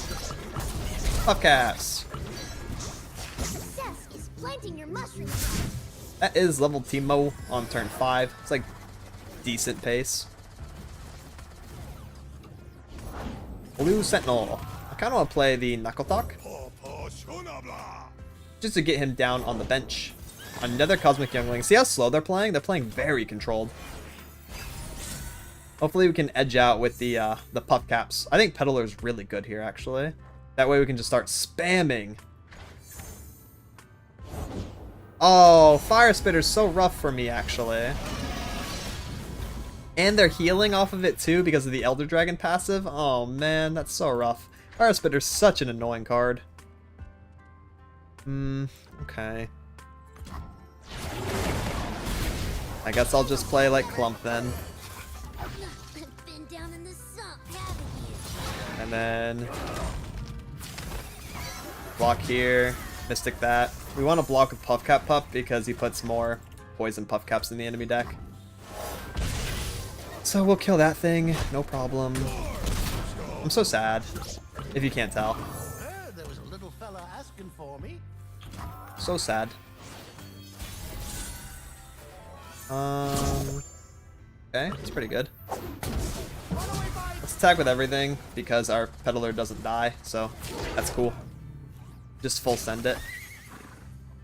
Puff caps. Success is planting your mushroom seeds. That is level Teemo on turn 5. It's like decent pace. Blue Sentinel. I kind of want to play the Knuckle Talk just to get him down on the bench. Another Cosmic Youngling. See how slow they're playing? They're playing very controlled. Hopefully we can edge out with the puff caps. I think Peddler's really good here, actually. That way we can just start spamming. Oh, Fire Spitter's so rough for me, actually. And they're healing off of it, too, because of the Elder Dragon passive. Oh, man, that's so rough. Fire Spitter's such an annoying card. Okay. I guess I'll just play, like, Clump, then. Been down in the sump, haven't you? And then block here, Mystic that. We want to block with Puff Cap Pup because he puts more poison Puff Caps in the enemy deck. So we'll kill that thing, no problem. I'm so sad, if you can't tell. There was a little fella asking for me. So sad. Okay, that's pretty good. Let's attack with everything because our Peddler doesn't die, so that's cool. Just full send it.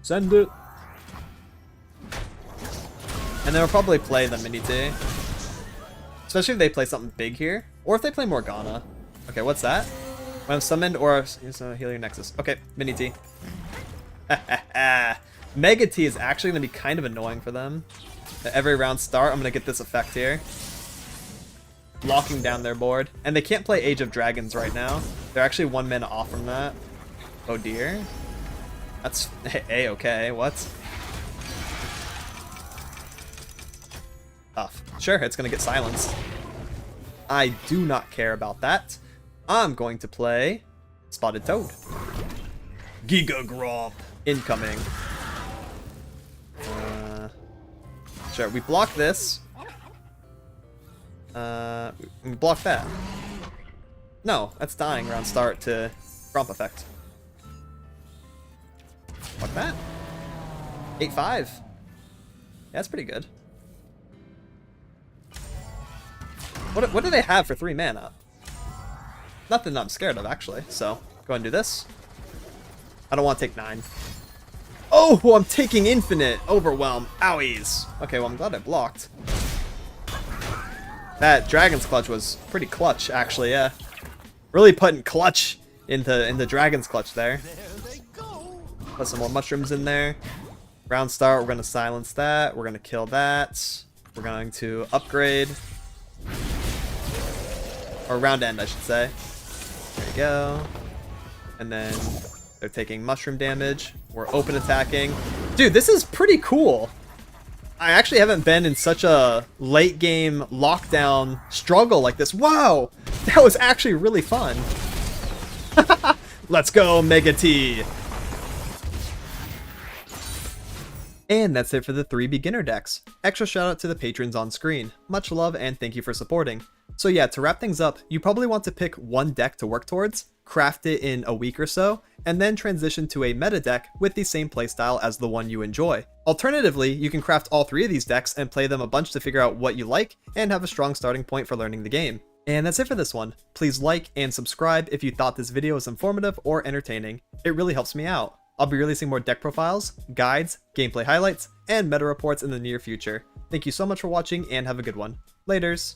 Send it! And then we'll probably play the Mini T. Especially if they play something big here. Or if they play Morgana. Okay, what's that? When I'm summoned or use a Healer Nexus. Okay, Mini T. Mega T is actually going to be kind of annoying for them. At every round start, I'm going to get this effect here. Locking down their board. And they can't play Age of Dragons right now. They're actually 1 mana off from that. Oh dear. That's A-okay, what? Tough. Sure, it's going to get silenced. I do not care about that. I'm going to play Spotted Toad. Giga Gromp incoming. Sure, we block this. We block that. No, that's dying round start to Gromp effect. Block that. 8-5. Yeah, that's pretty good. What do they have for 3 mana? Nothing I'm scared of, actually. So, go ahead and do this. I don't want to take 9. Oh, I'm taking infinite. Overwhelm. Owies. Okay, well, I'm glad I blocked. That Dragon's Clutch was pretty clutch, actually, yeah. Really putting clutch in the Dragon's Clutch there. Put some more mushrooms in there. Round start, we're going to silence that. We're going to kill that. We're going to upgrade. Or round end, I should say. There you go. And then they're taking mushroom damage. We're open attacking. Dude, this is pretty cool. I actually haven't been in such a late game lockdown struggle like this. Wow! That was actually really fun. Let's go, Mega T! And that's it for the 3 beginner decks. Extra shout out to the patrons on screen. Much love and thank you for supporting. So yeah, to wrap things up, you probably want to pick one deck to work towards. craft it in a week or so, and then transition to a meta deck with the same playstyle as the one you enjoy. Alternatively, you can craft all 3 of these decks and play them a bunch to figure out what you like and have a strong starting point for learning the game. And that's it for this one. Please like and subscribe if you thought this video was informative or entertaining. It really helps me out. I'll be releasing more deck profiles, guides, gameplay highlights, and meta reports in the near future. Thank you so much for watching and have a good one. Laters!